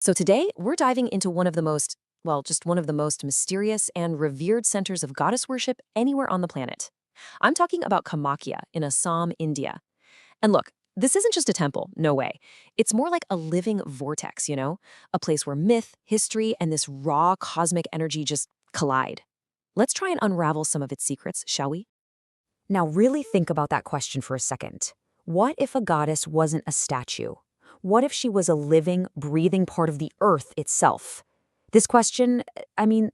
So today, we're diving into just one of the most mysterious and revered centers of goddess worship anywhere on the planet. I'm talking about Kamakhya in Assam, India. And look, this isn't just a temple, no way. It's more like a living vortex, a place where myth, history, and this raw cosmic energy just collide. Let's try and unravel some of its secrets, shall we? Now, really think about that question for a second. What if a goddess wasn't a statue? What if she was a living, breathing part of the earth itself? This question,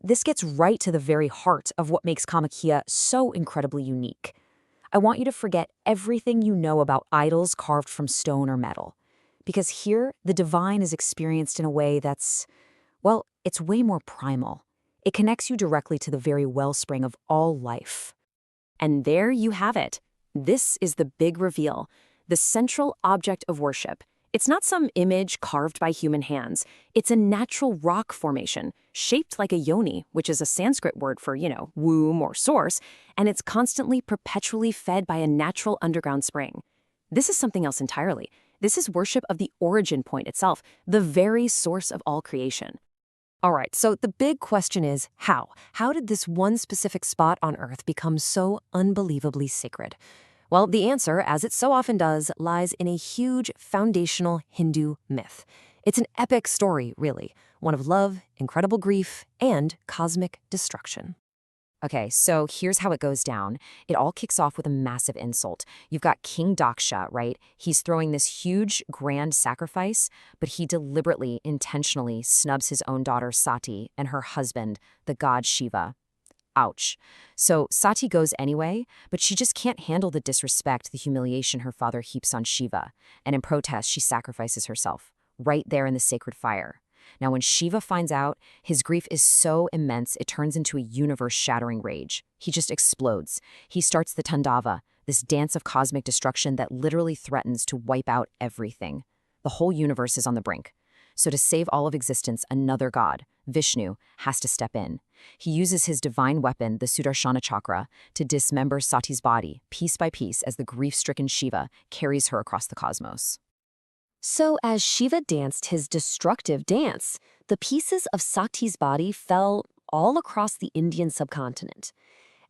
this gets right to the very heart of what makes Kamakhya so incredibly unique. I want you to forget everything you know about idols carved from stone or metal. Because here, the divine is experienced in a way it's way more primal. It connects you directly to the very wellspring of all life. And there you have it. This is the big reveal, the central object of worship. It's not some image carved by human hands. It's a natural rock formation, shaped like a yoni, which is a Sanskrit word for, womb or source, and it's constantly, perpetually fed by a natural underground spring. This is something else entirely. This is worship of the origin point itself, the very source of all creation. All right, so the big question is how? How did this one specific spot on Earth become so unbelievably sacred? Well, the answer, as it so often does, lies in a huge foundational Hindu myth. It's an epic story, really, one of love, incredible grief, and cosmic destruction. Okay, so here's how it goes down. It all kicks off with a massive insult. You've got King Daksha, right? He's throwing this huge, grand sacrifice, but he deliberately, intentionally snubs his own daughter Sati and her husband, the god Shiva. Ouch. So Sati goes anyway, but she just can't handle the disrespect, the humiliation her father heaps on Shiva. And in protest, she sacrifices herself, right there in the sacred fire. Now, when Shiva finds out, his grief is so immense it turns into a universe-shattering rage. He just explodes. He starts the Tandava, this dance of cosmic destruction that literally threatens to wipe out everything. The whole universe is on the brink. So to save all of existence, another god, Vishnu, has to step in. He uses his divine weapon, the Sudarshana chakra, to dismember Sati's body, piece by piece, as the grief-stricken Shiva carries her across the cosmos. So as Shiva danced his destructive dance, the pieces of Sati's body fell all across the Indian subcontinent.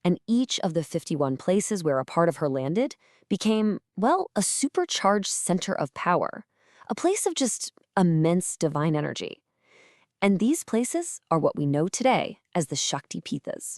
And each of the 51 places where a part of her landed became, a supercharged center of power, a place of just immense divine energy. And these places are what we know today as the Shakti Pithas.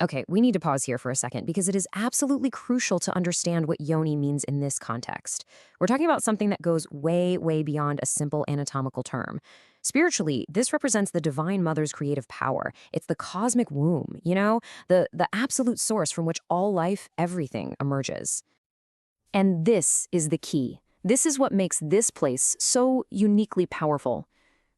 Okay, we need to pause here for a second because it is absolutely crucial to understand what yoni means in this context. We're talking about something that goes way, way beyond a simple anatomical term. Spiritually, this represents the Divine Mother's creative power. It's the cosmic womb, the absolute source from which all life, everything, emerges. And this is the key. This is what makes this place so uniquely powerful.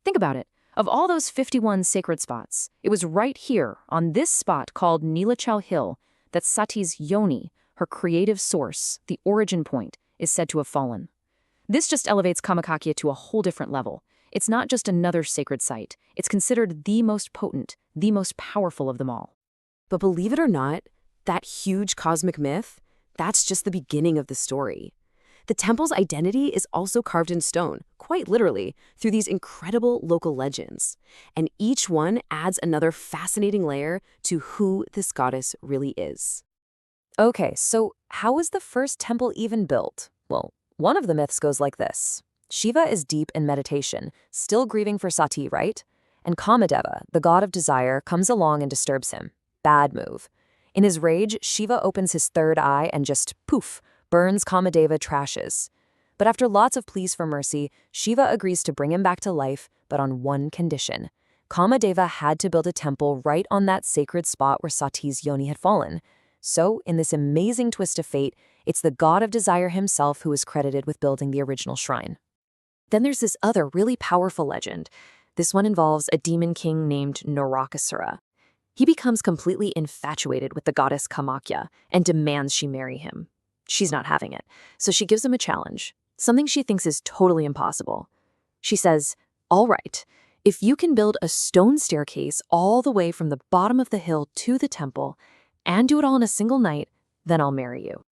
Think about it. Of all those 51 sacred spots, it was right here, on this spot called Nilachal Hill, that Sati's yoni, her creative source, the origin point, is said to have fallen. This just elevates Kamakhya to a whole different level. It's not just another sacred site. It's considered the most potent, the most powerful of them all. But believe it or not, that huge cosmic myth, that's just the beginning of the story. The temple's identity is also carved in stone, quite literally, through these incredible local legends. And each one adds another fascinating layer to who this goddess really is. Okay, so how was the first temple even built? Well, one of the myths goes like this. Shiva is deep in meditation, still grieving for Sati, right? And Kamadeva, the god of desire, comes along and disturbs him. Bad move. In his rage, Shiva opens his third eye and just poof, burns Kamadeva trashes. But after lots of pleas for mercy, Shiva agrees to bring him back to life, but on one condition. Kamadeva had to build a temple right on that sacred spot where Sati's yoni had fallen. So, in this amazing twist of fate, it's the god of desire himself who is credited with building the original shrine. Then there's this other really powerful legend. This one involves a demon king named Narakasura. He becomes completely infatuated with the goddess Kamakhya and demands she marry him. She's not having it, so she gives him a challenge, something she thinks is totally impossible. She says, "All right, if you can build a stone staircase all the way from the bottom of the hill to the temple and do it all in a single night, then I'll marry you."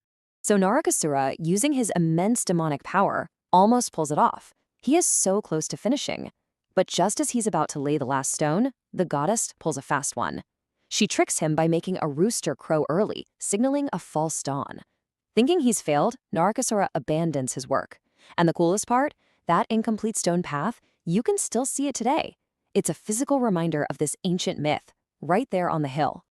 So Narakasura, using his immense demonic power, almost pulls it off. He is so close to finishing. But just as he's about to lay the last stone, the goddess pulls a fast one. She tricks him by making a rooster crow early, signaling a false dawn. Thinking he's failed, Narakasura abandons his work. And the coolest part? That incomplete stone path, you can still see it today. It's a physical reminder of this ancient myth, right there on the hill.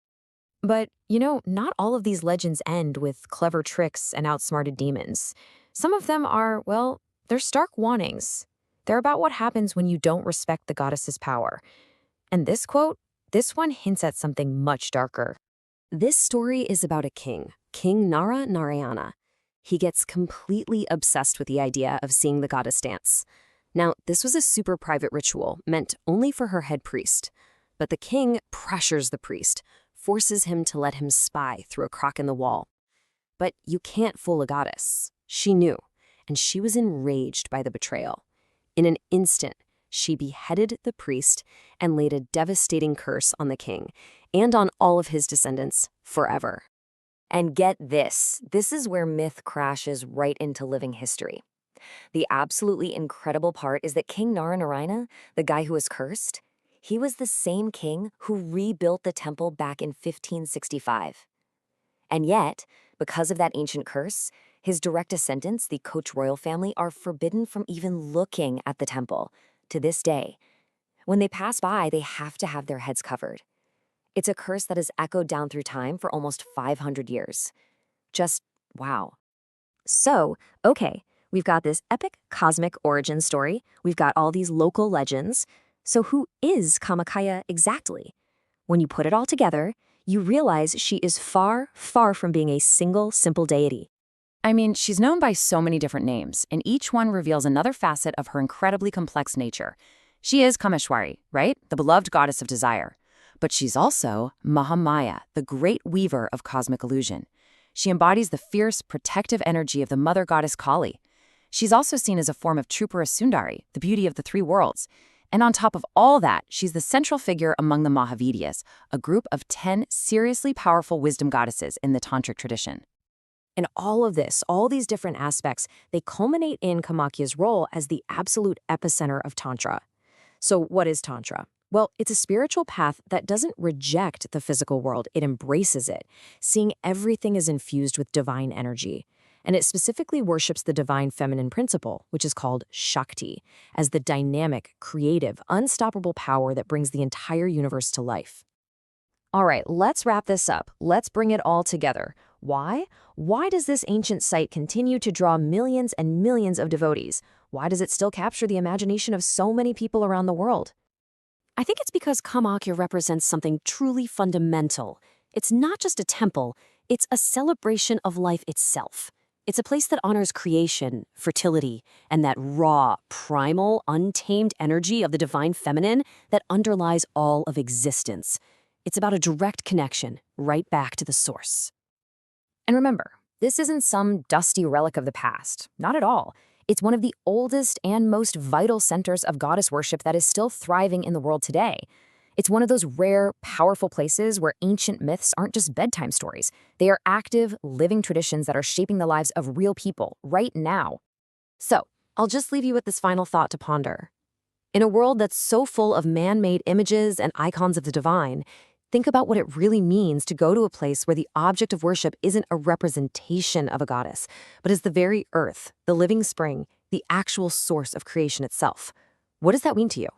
But, not all of these legends end with clever tricks and outsmarted demons. Some of them are, well, they're stark warnings. They're about what happens when you don't respect the goddess's power. And this quote, this one hints at something much darker. This story is about a king, King Nara Narayana. He gets completely obsessed with the idea of seeing the goddess dance. Now, this was a super private ritual meant only for her head priest. But the king pressures the priest, forces him to let him spy through a crack in the wall. But you can't fool a goddess. She knew, and she was enraged by the betrayal. In an instant, she beheaded the priest and laid a devastating curse on the king and on all of his descendants forever. And get this is where myth crashes right into living history. The absolutely incredible part is that King Naranarayana, the guy who was cursed, he was the same king who rebuilt the temple back in 1565. And yet, because of that ancient curse, his direct descendants, the Koch royal family, are forbidden from even looking at the temple to this day. When they pass by, they have to have their heads covered. It's a curse that has echoed down through time for almost 500 years. Just wow. So, okay, we've got this epic cosmic origin story. We've got all these local legends. So who is Kamakhya exactly? When you put it all together, you realize she is far, far from being a single, simple deity. I mean, she's known by so many different names, and each one reveals another facet of her incredibly complex nature. She is Kameshwari, right? The beloved goddess of desire. But she's also Mahamaya, the great weaver of cosmic illusion. She embodies the fierce, protective energy of the mother goddess Kali. She's also seen as a form of Tripura Sundari, the beauty of the three worlds. And on top of all that, she's the central figure among the Mahavidyas, a group of 10 seriously powerful wisdom goddesses in the Tantric tradition. And all of this, all these different aspects, they culminate in Kamakhya's role as the absolute epicenter of Tantra. So what is Tantra? Well, it's a spiritual path that doesn't reject the physical world, it embraces it, seeing everything is infused with divine energy. And it specifically worships the divine feminine principle, which is called Shakti, as the dynamic, creative, unstoppable power that brings the entire universe to life. All right, let's wrap this up. Let's bring it all together. Why? Why does this ancient site continue to draw millions and millions of devotees? Why does it still capture the imagination of so many people around the world? I think it's because Kamakhya represents something truly fundamental. It's not just a temple, it's a celebration of life itself. It's a place that honors creation, fertility, and that raw, primal, untamed energy of the divine feminine that underlies all of existence. It's about a direct connection right back to the source. And remember, this isn't some dusty relic of the past. Not at all. It's one of the oldest and most vital centers of goddess worship that is still thriving in the world today. It's one of those rare, powerful places where ancient myths aren't just bedtime stories. They are active, living traditions that are shaping the lives of real people right now. So, I'll just leave you with this final thought to ponder. In a world that's so full of man-made images and icons of the divine, think about what it really means to go to a place where the object of worship isn't a representation of a goddess, but is the very earth, the living spring, the actual source of creation itself. What does that mean to you?